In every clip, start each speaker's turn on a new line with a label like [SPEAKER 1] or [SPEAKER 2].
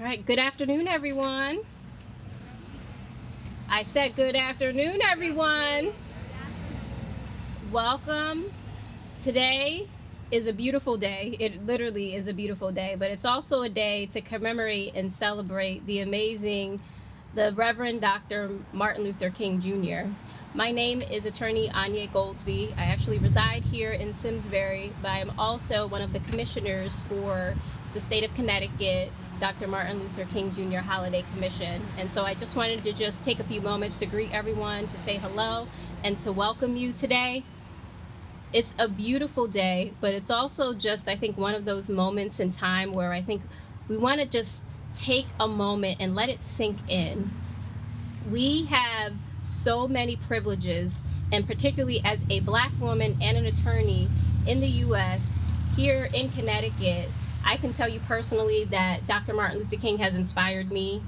[SPEAKER 1] right, good afternoon, everyone. I said good afternoon, everyone. Welcome. Today is a beautiful day. It literally is a beautiful day, but it's also a day to commemorate and celebrate the Reverend Dr. Martin Luther King Jr. My name is attorney Anya Goldsby. I actually reside here in Simsbury, but I'm also one of the commissioners for the state of Connecticut Dr. Martin Luther King Jr. Holiday Commission. And so I just wanted to take a few moments to greet everyone, to say hello, and to welcome you today. It's a beautiful day, but it's also just, I think, one of those moments in time where I think we want to just take a moment and let it sink in. We have so many privileges, and particularly as a Black woman and an attorney in the U.S., here in Connecticut, I can tell you personally that Dr. Martin Luther King has inspired me.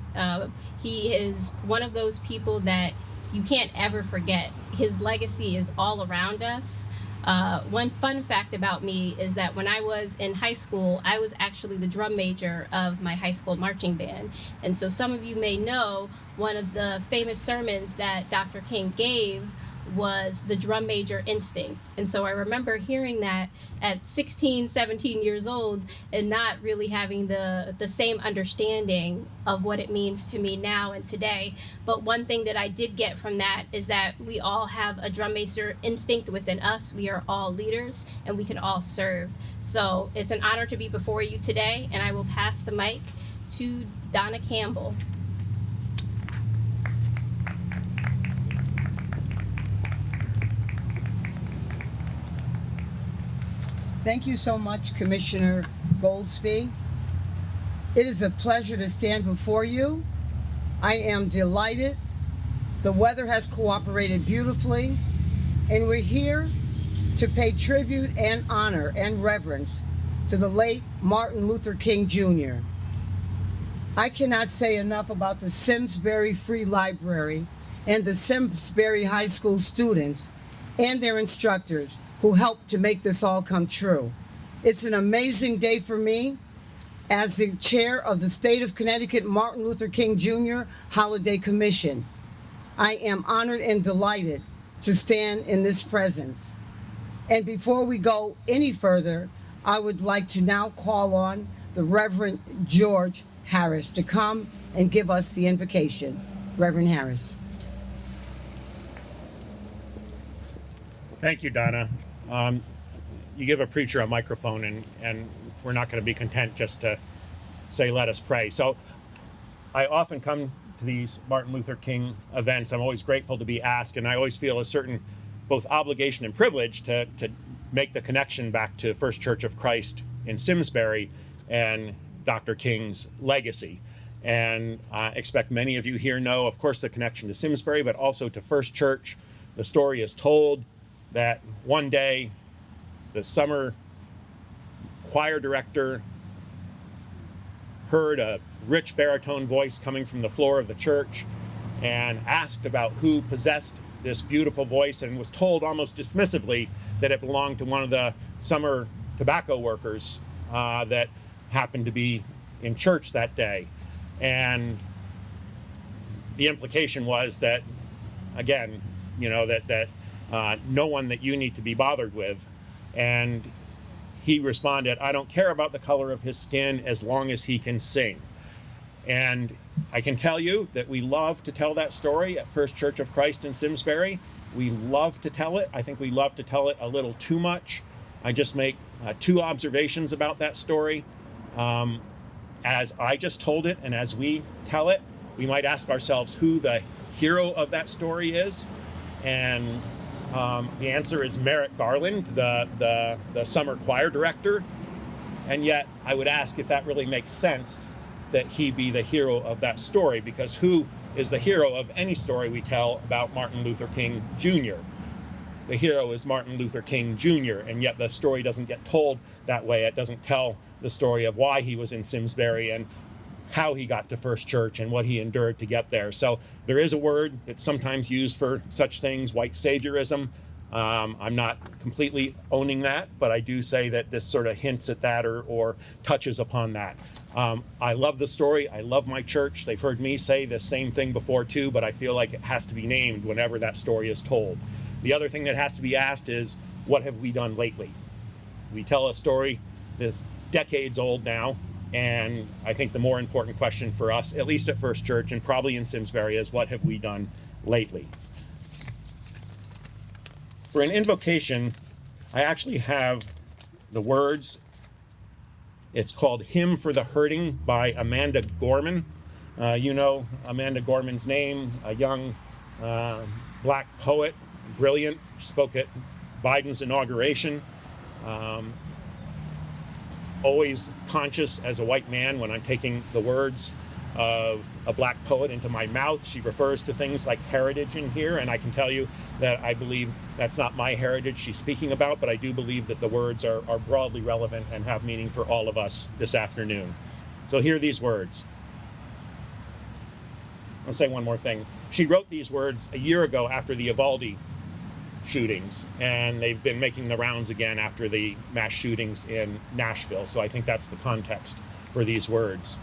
[SPEAKER 1] He is one of those people that you can't ever forget. His legacy is all around us. One fun fact about me is that when I was in high school, I was actually the drum major of my high school marching band. And so some of you may know one of the famous sermons that Dr. King gave was the drum major instinct. And so I remember hearing that at 16, 17 years old and not really having the same understanding of what it means to me now and today. But one thing that I did get from that is that we all have a drum major instinct within us. We are all leaders and we can all serve. So it's an honor to be before you today, and I will pass the mic to Donna Campbell.
[SPEAKER 2] Thank you so much, Commissioner Goldsby. It is a pleasure to stand before you. I am delighted. The weather has cooperated beautifully, and we're here to pay tribute and honor and reverence to the late Martin Luther King Jr. I cannot say enough about the Simsbury Free Library and the Simsbury High School students and their instructors who helped to make this all come true. It's an amazing day for me as the chair of the State of Connecticut Martin Luther King Jr. Holiday Commission. I am honored and delighted to stand in this presence. And before we go any further, I would like to now call on the Reverend George Harris to come and give us the invocation. Reverend Harris.
[SPEAKER 3] Thank you, Donna. You give a preacher a microphone and we're not going to be content just to say, let us pray. So I often come to these Martin Luther King events. I'm always grateful to be asked, and I always feel a certain both obligation and privilege to make the connection back to First Church of Christ in Simsbury and Dr. King's legacy. And I expect many of you here know, of course, the connection to Simsbury, but also to First Church. The story is told that one day the summer choir director heard a rich baritone voice coming from the floor of the church and asked about who possessed this beautiful voice, and was told almost dismissively that it belonged to one of the summer tobacco workers that happened to be in church that day. And the implication was that, again, you know, that no one that you need to be bothered with. And he responded, I don't care about the color of his skin as long as he can sing. And I can tell you that we love to tell that story at First Church of Christ in Simsbury. We love to tell it. I think we love to tell it a little too much. I just make two observations about that story. As I just told it and as we tell it, we might ask ourselves who the hero of that story is. And the answer is Merrick Garland, the summer choir director. And yet I would ask if that really makes sense that he be the hero of that story, because who is the hero of any story we tell about Martin Luther King Jr.? The hero is Martin Luther King Jr., and yet the story doesn't get told that way. It doesn't tell the story of why he was in Simsbury and how he got to First Church and what he endured to get there. So there is a word that's sometimes used for such things, white saviorism. I'm not completely owning that, but I do say that this sort of hints at that or touches upon that. I love the story. I love my church. They've heard me say the same thing before too, but I feel like it has to be named whenever that story is told. The other thing that has to be asked is, what have we done lately? We tell a story that's decades old now, and I think the more important question for us, at least at First Church and probably in Simsbury, is what have we done lately? For an invocation, I actually have the words. It's called Hymn for the Hurting by Amanda Gorman. You know Amanda Gorman's name, a young black poet, brilliant, spoke at Biden's inauguration. Always conscious as a white man when I'm taking the words of a black poet into my mouth. She refers to things like heritage in here, and I can tell you that I believe that's not my heritage she's speaking about, but I do believe that the words are broadly relevant and have meaning for all of us this afternoon. So hear these words. I'll say one more thing. She wrote these words a year ago after the Uvalde shootings, and they've been making the rounds again after the mass shootings in Nashville. So I think that's the context for these words.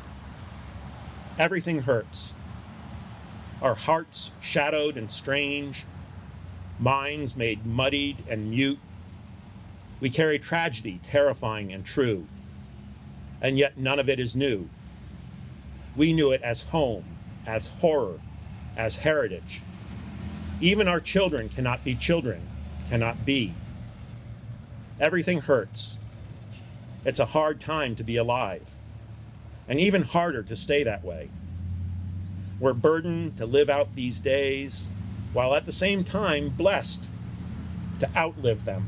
[SPEAKER 3] Everything hurts. Our hearts shadowed and strange, minds made muddied and mute. We carry tragedy, terrifying and true, and yet none of it is new. We knew it as home, as horror, as heritage. Even our children cannot be children, cannot be. Everything hurts. It's a hard time to be alive, and even harder to stay that way. We're burdened to live out these days, while at the same time blessed to outlive them.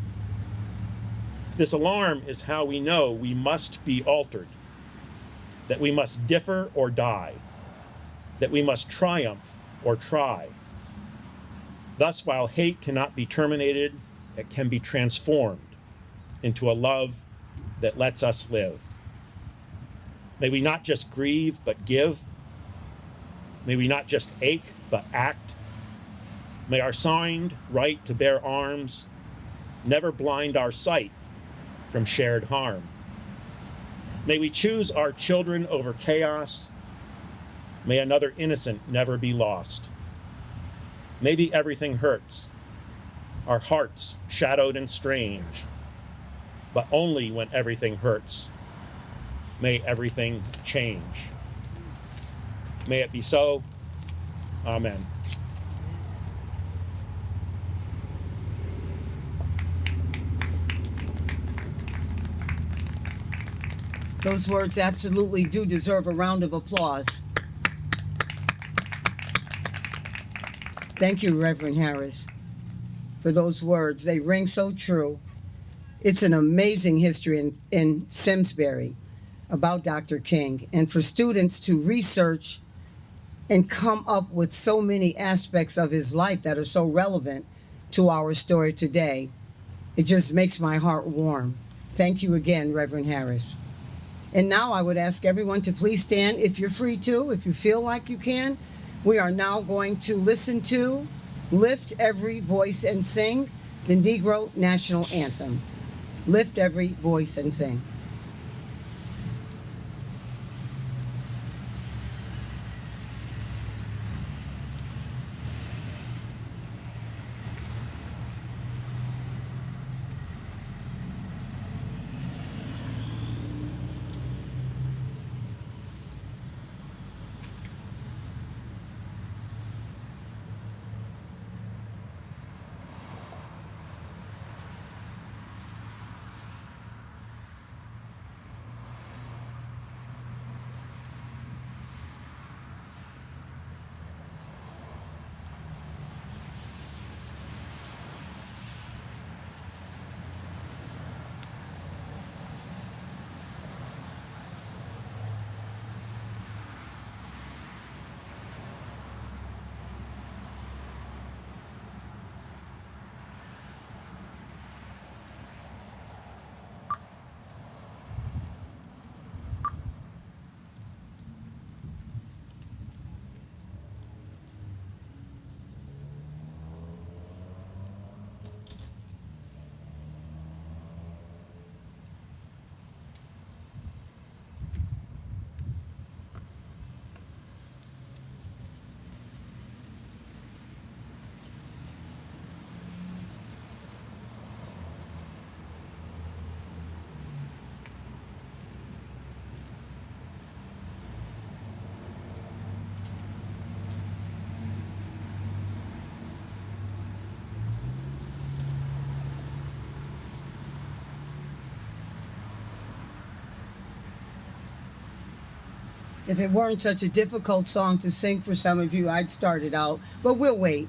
[SPEAKER 3] This alarm is how we know we must be altered, that we must differ or die, that we must triumph or try. Thus, while hate cannot be terminated, it can be transformed into a love that lets us live. May we not just grieve, but give. May we not just ache, but act. May our signed right to bear arms never blind our sight from shared harm. May we choose our children over chaos. May another innocent never be lost. Maybe everything hurts, our hearts shadowed and strange, but only when everything hurts, may everything change. May it be so. Amen.
[SPEAKER 2] Those words absolutely do deserve a round of applause. Thank you, Reverend Harris, for those words. They ring so true. It's an amazing history in Simsbury about Dr. King, and for students to research and come up with so many aspects of his life that are so relevant to our story today, it just makes my heart warm. Thank you again, Reverend Harris. And now I would ask everyone to please stand if you're free to, if you feel like you can. We are now going to listen to Lift Every Voice and Sing, the Negro National Anthem. Lift every voice and sing. If it weren't such a difficult song to sing for some of you, I'd start it out, but we'll wait.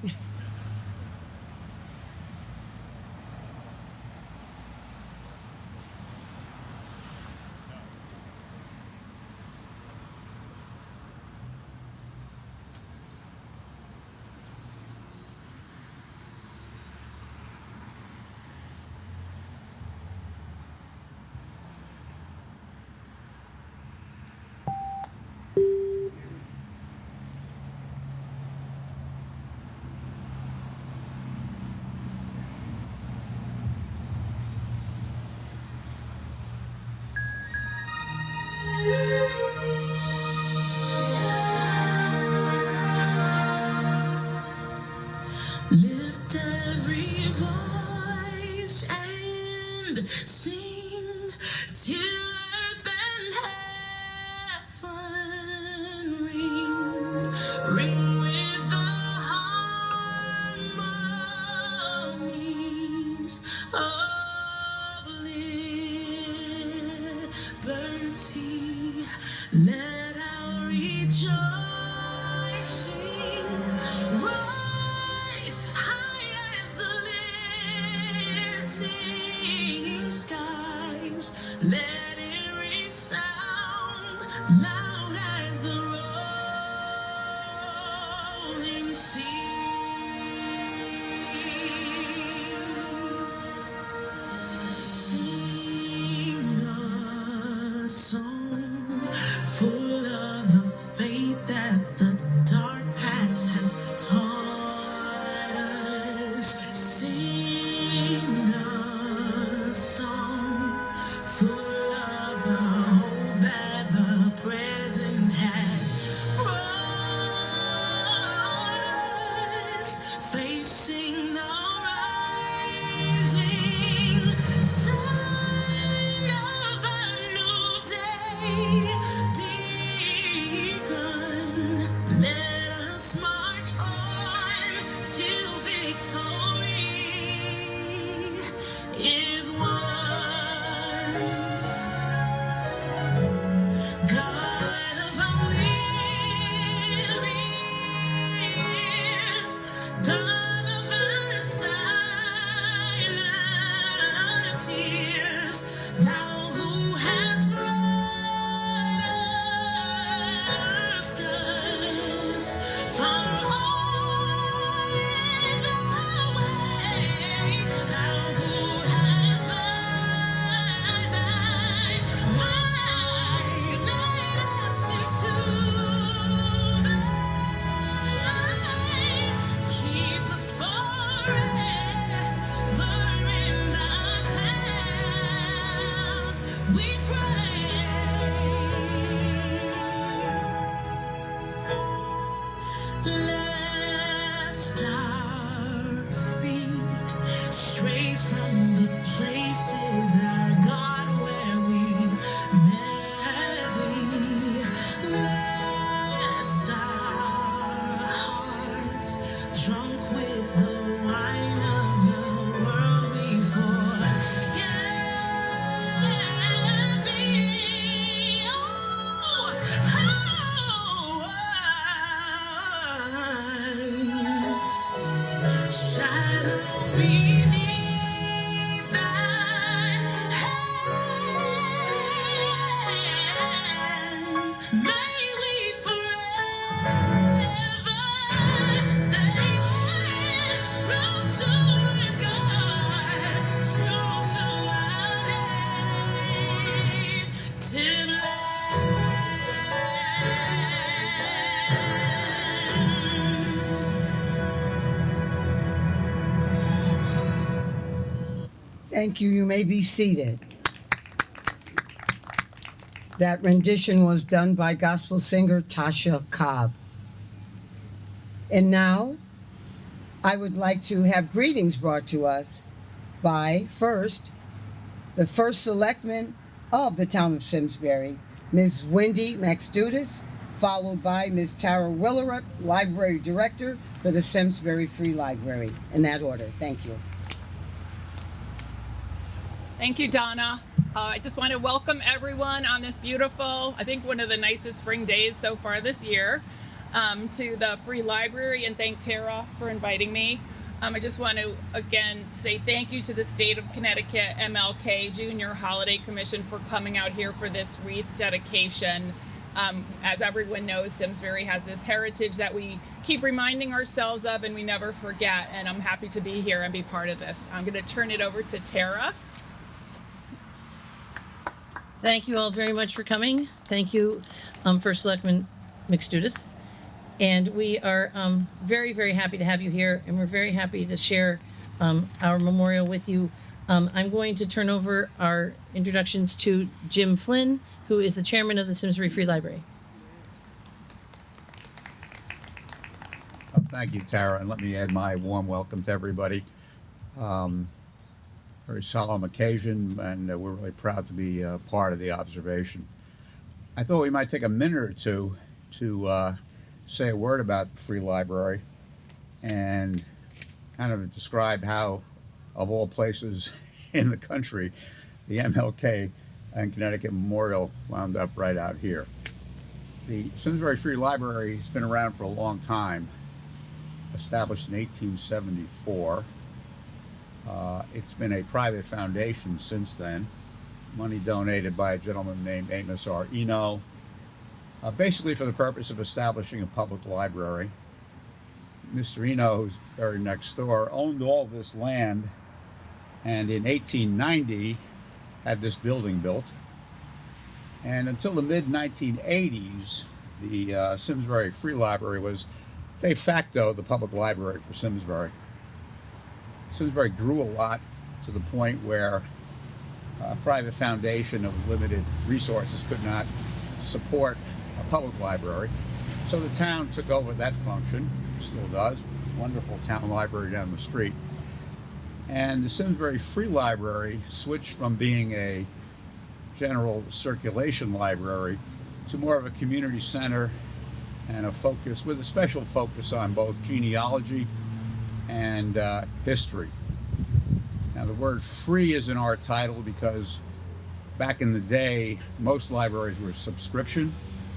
[SPEAKER 4] Lift every voice and sing till earth and heaven ring, ring with the harmonies of liberty. Let our rejoicing rise high as the listening skies. Let it resound loud as the rolling sea. Sing a song full of the faith that the dark past has taught us. Sing a song full of the hope that the present has brought us. Facing the rising sun of a new day begun. Let us march on till victory is won. God of our wearies, God of our silent tears, Thou who hast brought us from all the way, Thou who hast by Thy might led us into the light. Keep us forever in Thy path, we pray. Lest our feet stray from the places, our God, where we met Thee. Lest our hearts, drunk with the wine of the world, we forget Thee. Shadow beneath Thy hand, may we forever stay true to our God, true to our native
[SPEAKER 2] Thank you. You may be seated. That rendition was done by gospel singer Tasha Cobb. And now, I would like to have greetings brought to us by, first, the first selectman of the town of Simsbury, Ms. Wendy Maxdudis, followed by Ms. Tara Willerup, Library Director for the Simsbury Free Library. In that order, thank you.
[SPEAKER 5] Thank you, Donna. I just want to welcome everyone on this beautiful, I think one of the nicest spring days so far this year, to the Free Library, and thank Tara for inviting me. I just want to again say thank you to the state of Connecticut MLK Jr. Holiday Commission for coming out here for this wreath dedication. As everyone knows, Simsbury has this heritage that we keep reminding ourselves of and we never forget, and I'm happy to be here and be part of this. I'm going to turn it over to Tara.
[SPEAKER 6] Thank you all very much for coming. Thank you, First Selectman McStudis. And we are very, very happy to have you here, and we're very happy to share our memorial with you. I'm going to turn over our introductions to Jim Flynn, who is the chairman of the Simsbury Free Library.
[SPEAKER 7] Thank you, Tara, and let me add my warm welcome to everybody. Very solemn occasion, and we're really proud to be part of the observation. I thought we might take a minute or two to say a word about the Free Library and kind of describe how, of all places in the country, the MLK and Connecticut Memorial wound up right out here. The Simsbury Free Library has been around for a long time, established in 1874. It's been a private foundation since then, money donated by a gentleman named Amos R. Eno, basically for the purpose of establishing a public library. Mr. Eno, who's buried next door, owned all this land, and in 1890 had this building built. And until the mid-1980s, the Simsbury Free Library was de facto the public library for Simsbury. Simsbury grew a lot to the point where a private foundation of limited resources could not support a public library. So the town took over that function, still does, wonderful town library down the street. And the Simsbury Free Library switched from being a general circulation library to more of a community center and a focus, with a special focus on both genealogy and history. Now the word free is in our title because back in the day, most libraries were subscription.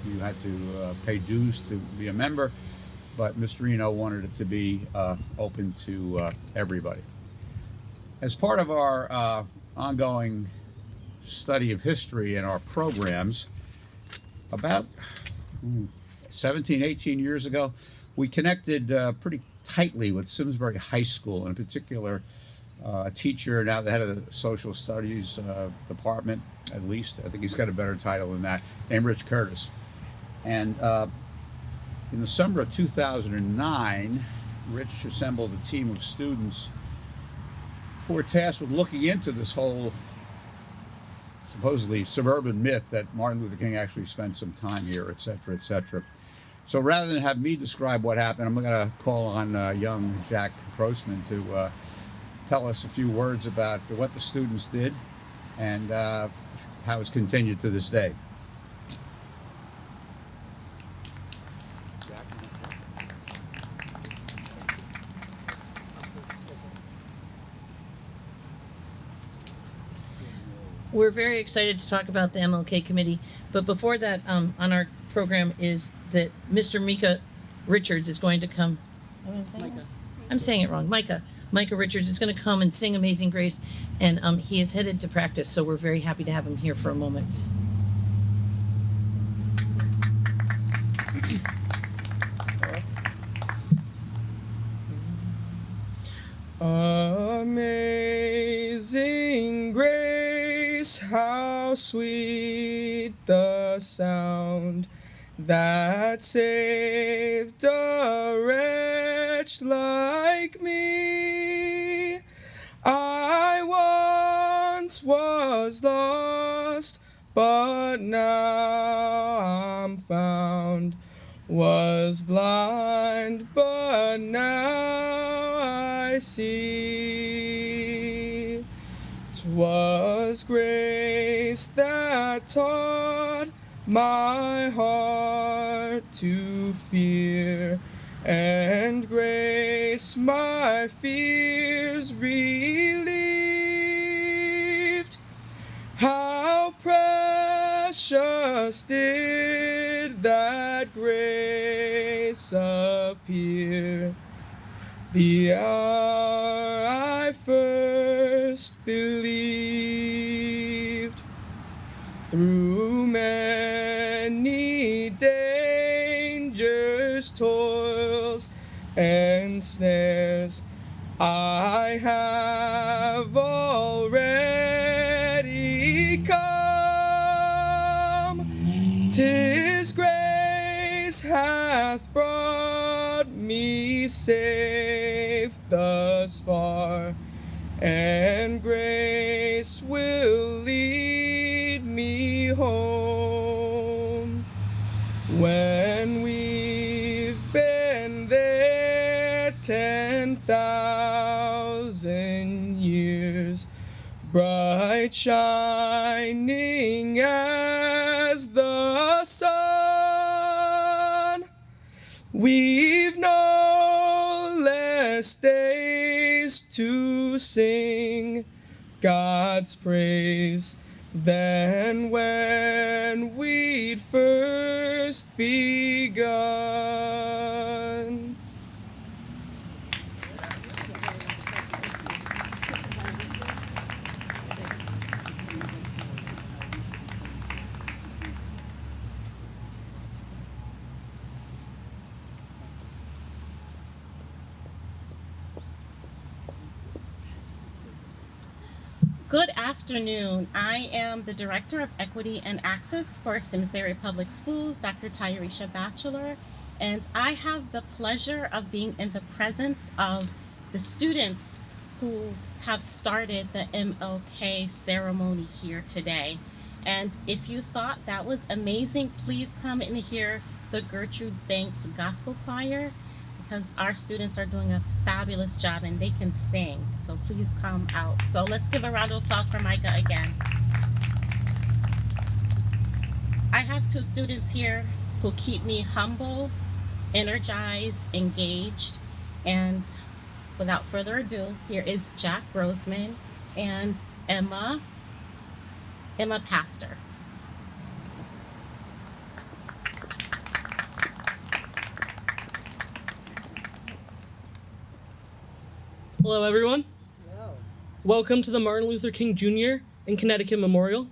[SPEAKER 7] You had to pay dues to be a member, but Mr. Eno wanted it to be open to everybody. As part of our ongoing study of history in our programs, about 17, 18 years ago, we connected pretty tightly with Simsbury High School, in particular a teacher, now the head of the social studies department, at least. I think he's got a better title than that, named Rich Curtis. And in the summer of 2009, Rich assembled a team of students who were tasked with looking into this whole supposedly suburban myth that Martin Luther King actually spent some time here, et cetera, et cetera. So rather than have me describe what happened, I'm going to call on young Jack Grossman to tell us a few words about what the students did and how it's continued to this day.
[SPEAKER 6] We're very excited to talk about the MLK committee, but before that, on our program is that Mr. Micah Richards is going to come. I'm saying it wrong. Micah Richards is going to come and sing Amazing Grace, and he is headed to practice, so we're very happy to have him here for a moment.
[SPEAKER 8] Amazing grace, how sweet the sound that saved a wretch like me. I once was lost, but now I'm found. Was blind, but now I see. 'Twas grace that taught my heart to fear, and grace my fears relieved. precious did that grace appear, the hour I first believed. Through many dangers, toils, and snares, I have already come. 'Tis grace hath brought me safe thus far, and grace will lead me home. When we've been there 10,000 years, bright shining as the sun, we've no less days to sing God's praise than when we'd first begun.
[SPEAKER 9] Good afternoon. I am the Director of Equity and Access for Simsbury Public Schools, Dr. Tyarisha Batchelor, and I have the pleasure of being in the presence of the students who have started the MLK ceremony here today. And if you thought that was amazing, please come and hear the Gertrude Banks Gospel Choir, because our students are doing a fabulous job and they can sing. So please come out. So let's give a round of applause for Micah again. I have two students here who keep me humble, energized, engaged. And without further ado, here is Jack Grossman and Emma Pastor.
[SPEAKER 10] Hello, everyone.
[SPEAKER 2] Hello.
[SPEAKER 10] Welcome to the Martin Luther King Jr. and Connecticut Memorial.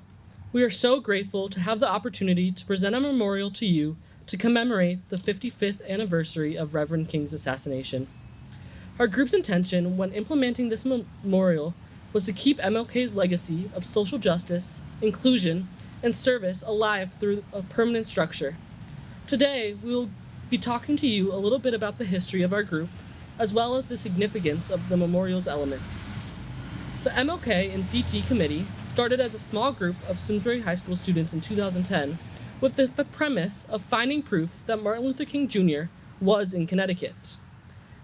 [SPEAKER 10] We are so grateful to have the opportunity to present a memorial to you to commemorate the 55th anniversary of Reverend King's assassination. Our group's intention when implementing this memorial was to keep MLK's legacy of social justice, inclusion, and service alive through a permanent structure. Today, we will be talking to you a little bit about the history of our group, as well as the significance of the memorial's elements. The MLK and CT committee started as a small group of Simsbury High School students in 2010 with the premise of finding proof that Martin Luther King Jr. was in Connecticut.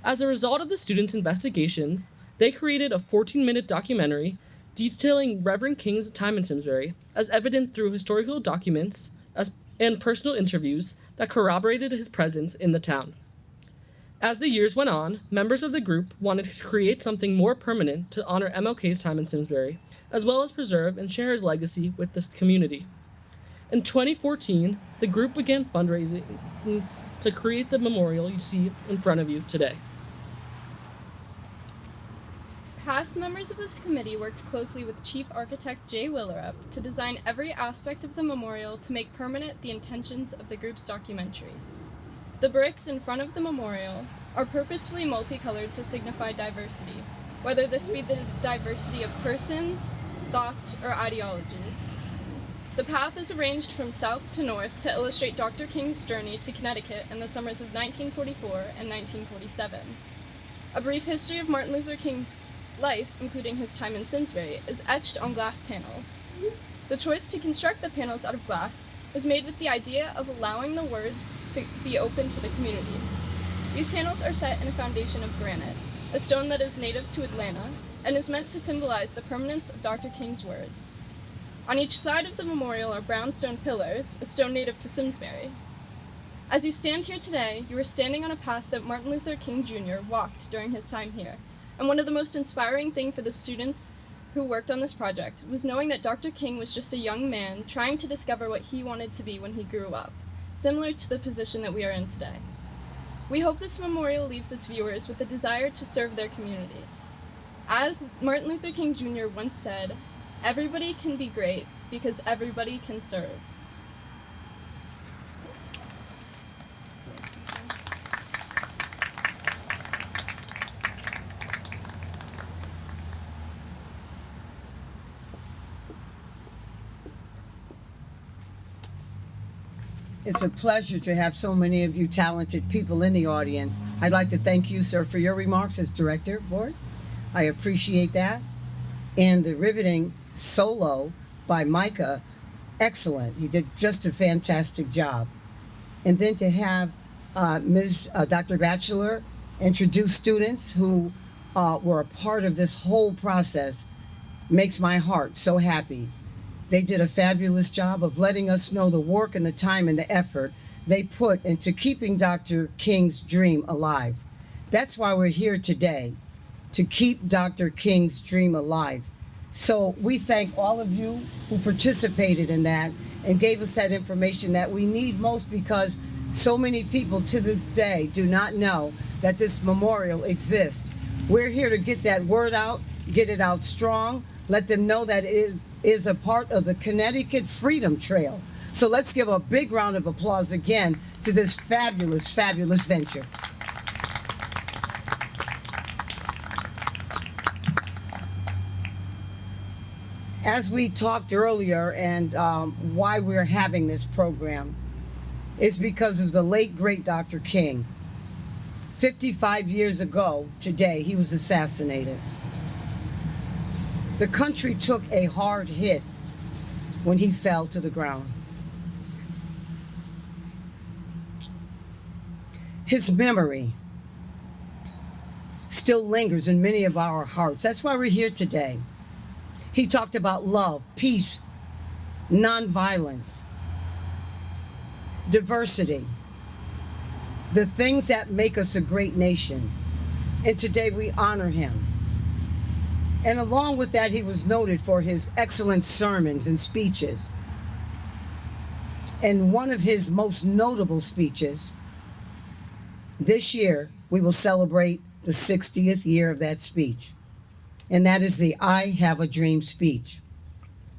[SPEAKER 10] As a result of the students' investigations, they created a 14-minute documentary detailing Reverend King's time in Simsbury, as evident through historical documents and personal interviews that corroborated his presence in the town. As the years went on, members of the group wanted to create something more permanent to honor MLK's time in Simsbury, as well as preserve and share his legacy with the community. In 2014, the group began fundraising to create the memorial you see in front of you today.
[SPEAKER 11] Past members of this committee worked closely with Chief Architect Jay Willerup to design every aspect of the memorial to make permanent the intentions of the group's documentary. The bricks in front of the memorial are purposefully multicolored to signify diversity, whether this be the diversity of persons, thoughts, or ideologies. The path is arranged from south to north to illustrate Dr. King's journey to Connecticut in the summers of 1944 and 1947. A brief history of Martin Luther King's life, including his time in Simsbury, is etched on glass panels. The choice to construct the panels out of glass was made with the idea of allowing the words to be open to the community. These panels are set in a foundation of granite, a stone that is native to Atlanta and is meant to symbolize the permanence of Dr. King's words. On each side of the memorial are brown stone pillars, a stone native to Simsbury. As you stand here today, you are standing on a path that Martin Luther King Jr. walked during his time here, and one of the most inspiring things for the students who worked on this project was knowing that Dr. King was just a young man trying to discover what he wanted to be when he grew up, similar to the position that we are in today. We hope this memorial leaves its viewers with the desire to serve their community. As Martin Luther King Jr. once said, "Everybody can be great because everybody can serve."
[SPEAKER 2] It's a pleasure to have so many of you talented people in the audience. I'd like to thank you, sir, for your remarks as director board. I appreciate that. And the riveting solo by Micah, excellent. He did just a fantastic job. And then to have Dr. Batchelor introduce students who were a part of this whole process makes my heart so happy. They did a fabulous job of letting us know the work and the time and the effort they put into keeping Dr. King's dream alive. That's why we're here today, to keep Dr. King's dream alive. So we thank all of you who participated in that and gave us that information that we need most, because so many people to this day do not know that this memorial exists. We're here to get that word out, get it out strong, let them know that it is a part of the Connecticut Freedom Trail. So let's give a big round of applause again to this fabulous, fabulous venture. As we talked earlier, and why we're having this program is because of the late, great Dr. King. 55 years ago today, he was assassinated. The country took a hard hit when he fell to the ground. His memory still lingers in many of our hearts. That's why we're here today. He talked about love, peace, nonviolence, diversity, the things that make us a great nation. And today we honor him. And along with that, he was noted for his excellent sermons and speeches. And one of his most notable speeches, this year, we will celebrate the 60th year of that speech. And that is the I Have a Dream speech.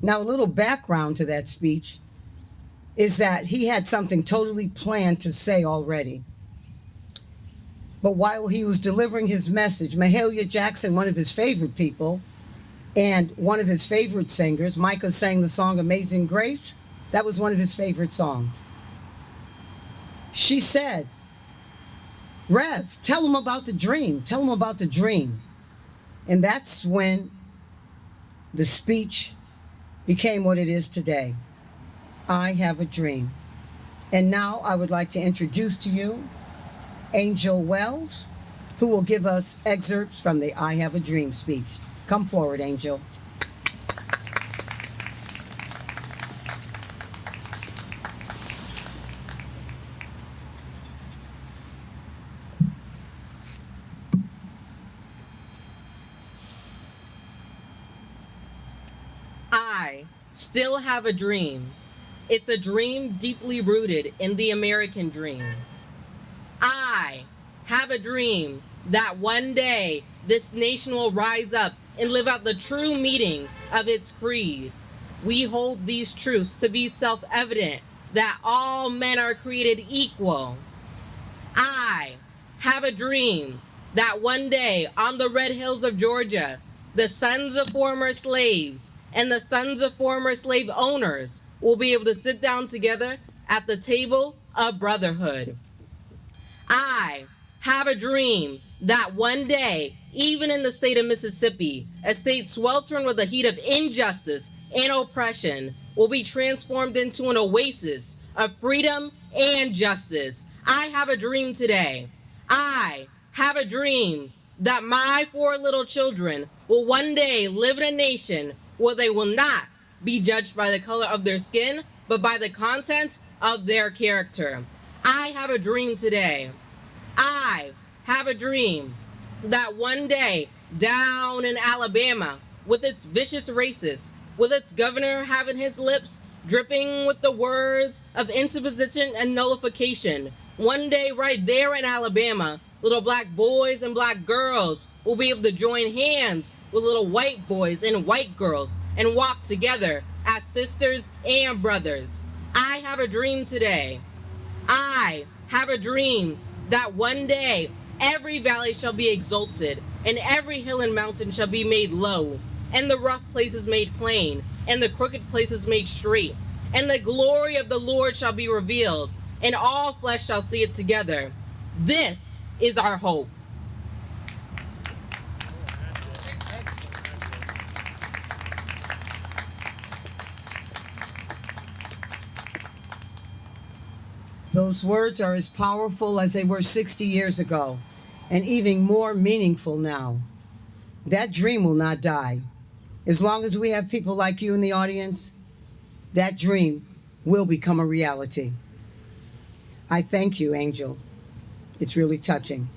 [SPEAKER 2] Now, a little background to that speech is that he had something totally planned to say already. But while he was delivering his message, Mahalia Jackson, one of his favorite people, and one of his favorite singers, Micah sang the song Amazing Grace. That was one of his favorite songs. She said, "Rev, tell him about the dream. Tell him about the dream." And that's when the speech became what it is today. I have a dream. And now I would like to introduce to you Angel Wells, who will give us excerpts from the I Have a Dream speech. Come forward, Angel.
[SPEAKER 12] I still have a dream. It's a dream deeply rooted in the American dream. I have a dream that one day this nation will rise up and live out the true meaning of its creed. We hold these truths to be self-evident, that all men are created equal. I have a dream that one day on the red hills of Georgia, the sons of former slaves and the sons of former slave owners will be able to sit down together at the table of brotherhood. I have a dream that one day, even in the state of Mississippi, a state sweltering with the heat of injustice and oppression, will be transformed into an oasis of freedom and justice. I have a dream today. I have a dream that my 4 little children will one day live in a nation where they will not be judged by the color of their skin, but by the content of their character. I have a dream today. I have a dream that one day down in Alabama, with its vicious racists, with its governor having his lips dripping with the words of interposition and nullification. One day, right there in Alabama, little black boys and black girls will be able to join hands with little white boys and white girls and walk together as sisters and brothers. I have a dream today. I have a dream that one day every valley shall be exalted, and every hill and mountain shall be made low, and the rough places made plain, and the crooked places made straight, and the glory of the Lord shall be revealed, and all flesh shall see it together. This is our hope.
[SPEAKER 2] Those words are as powerful as they were 60 years ago, and even more meaningful now. That dream will not die. As long as we have people like you in the audience, that dream will become a reality. I thank you, Angel. It's really touching.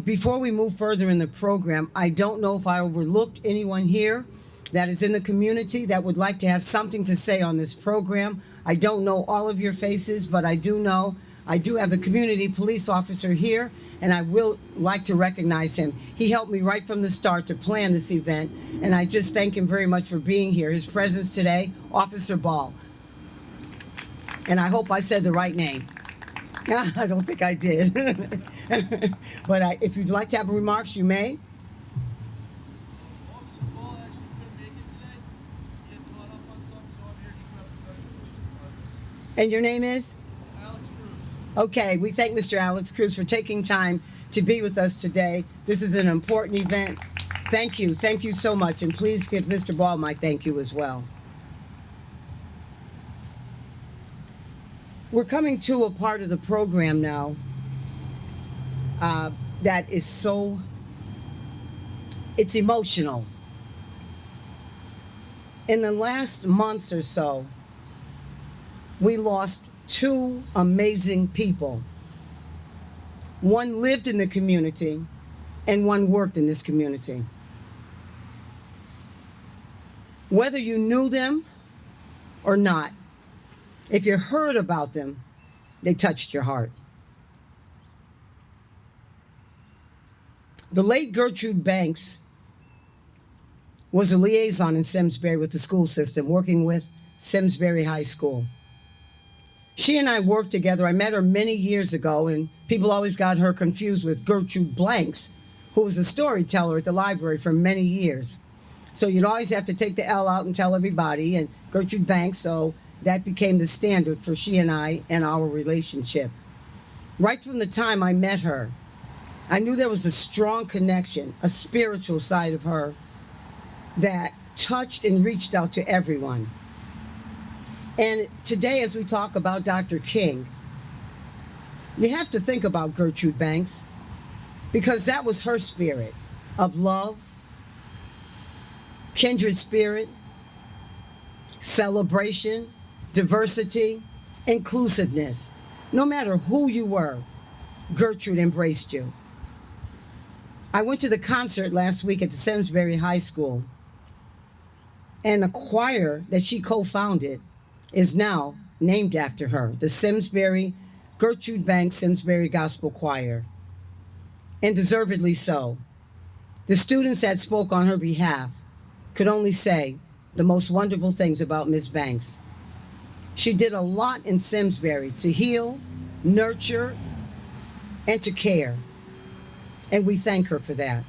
[SPEAKER 2] Before we move further in the program, I don't know if I overlooked anyone here that is in the community that would like to have something to say on this program. I don't know all of your faces, but I do know I do have the community police officer here, and I will like to recognize him. He helped me right from the start to plan this event, and I just thank him very much for being here. His presence today, Officer Ball. And I hope I said the right name. I don't think I did. But if you'd like to have remarks, you may.
[SPEAKER 13] Officer Ball actually couldn't make it today. He had caught up on something, so I'm here to represent the police department.
[SPEAKER 2] And your name is?
[SPEAKER 13] Alex Cruz.
[SPEAKER 2] Okay, we thank Mr. Alex Cruz for taking time to be with us today. This is an important event. Thank you so much, and please give Mr. Ball my thank you as well. We're coming to a part of the program now that is it's emotional. In the last months or so, we lost two amazing people. One lived in the community and one worked in this community. Whether you knew them or not, if you heard about them, they touched your heart. The late Gertrude Banks was a liaison in Simsbury with the school system, working with Simsbury High School. She and I worked together. I met her many years ago, and people always got her confused with Gertrude Blanks, who was a storyteller at the library for many years. So you'd always have to take the L out and tell everybody, and Gertrude Banks, so that became the standard for she and I and our relationship. Right from the time I met her, I knew there was a strong connection, a spiritual side of her that touched and reached out to everyone. And today, as we talk about Dr. King, you have to think about Gertrude Banks, because that was her spirit of love, kindred spirit, celebration, diversity, inclusiveness. No matter who you were, Gertrude embraced you. I went to the concert last week at the Simsbury High School, and the choir that she co-founded is now named after her, the Simsbury Gertrude Banks Simsbury Gospel Choir, and deservedly so. The students that spoke on her behalf could only say the most wonderful things about Miss Banks. She did a lot in Simsbury to heal, nurture, and to care, and we thank her for that.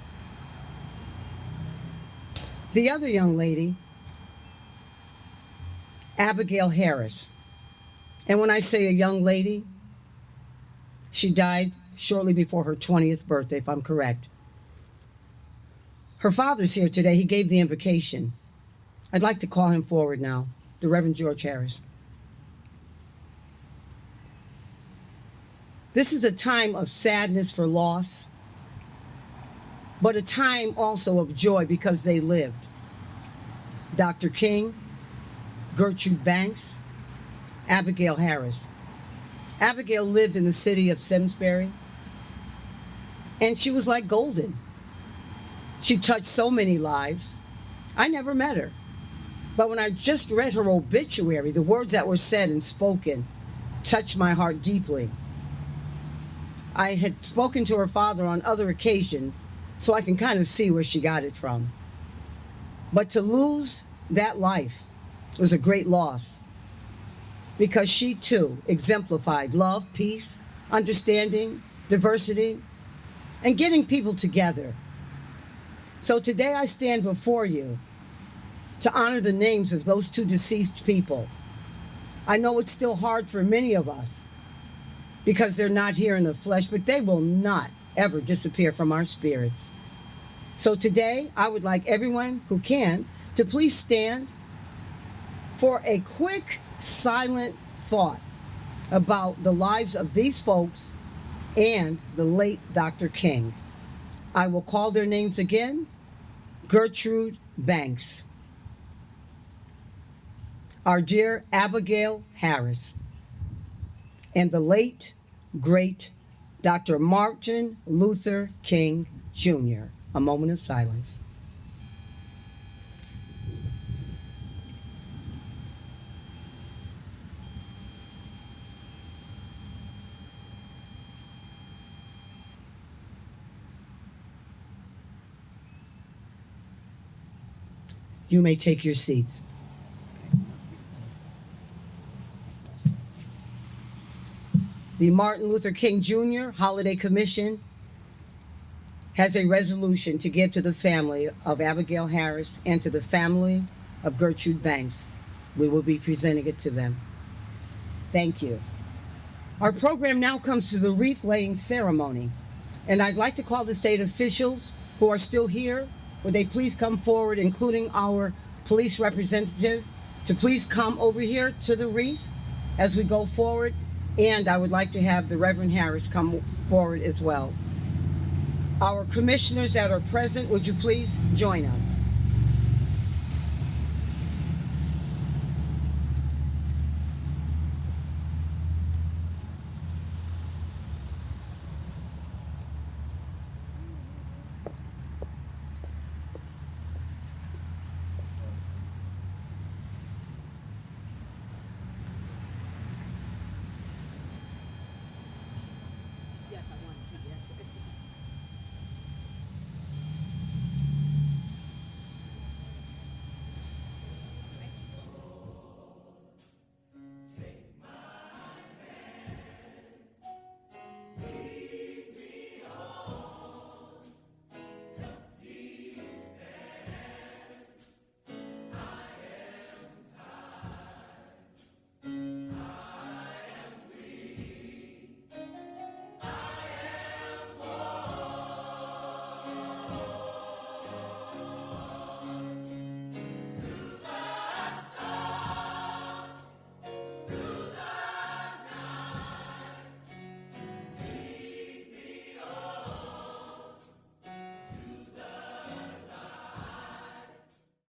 [SPEAKER 2] The other young lady, Abigail Harris, and when I say a young lady, she died shortly before her 20th birthday, if I'm correct. Her father's here today. He gave the invocation. I'd like to call him forward now, the Reverend George Harris. This is a time of sadness for loss, but a time also of joy because they lived. Dr. King, Gertrude Banks, Abigail Harris. Abigail lived in the city of Simsbury, and she was like golden. She touched so many lives. I never met her. But when I just read her obituary, the words that were said and spoken touched my heart deeply. I had spoken to her father on other occasions, so I can kind of see where she got it from. But to lose that life was a great loss, because she too exemplified love, peace, understanding, diversity, and getting people together. So today I stand before you to honor the names of those two deceased people. I know it's still hard for many of us because they're not here in the flesh, but they will not ever disappear from our spirits. So today, I would like everyone who can to please stand for a quick, silent thought about the lives of these folks and the late Dr. King. I will call their names again. Gertrude Banks. Our dear Abigail Harris. And the late, great Dr. Martin Luther King Jr. A moment of silence. You may take your seats. The Martin Luther King Jr. Holiday Commission has a resolution to give to the family of Abigail Harris and to the family of Gertrude Banks. We will be presenting it to them. Thank you. Our program now comes to the wreath laying ceremony, and I'd like to call the state officials who are still here, would they please come forward, including our police representative, to please come over here to the wreath as we go forward. And I would like to have the Reverend Harris come forward as well. Our commissioners that are present, would you please join us?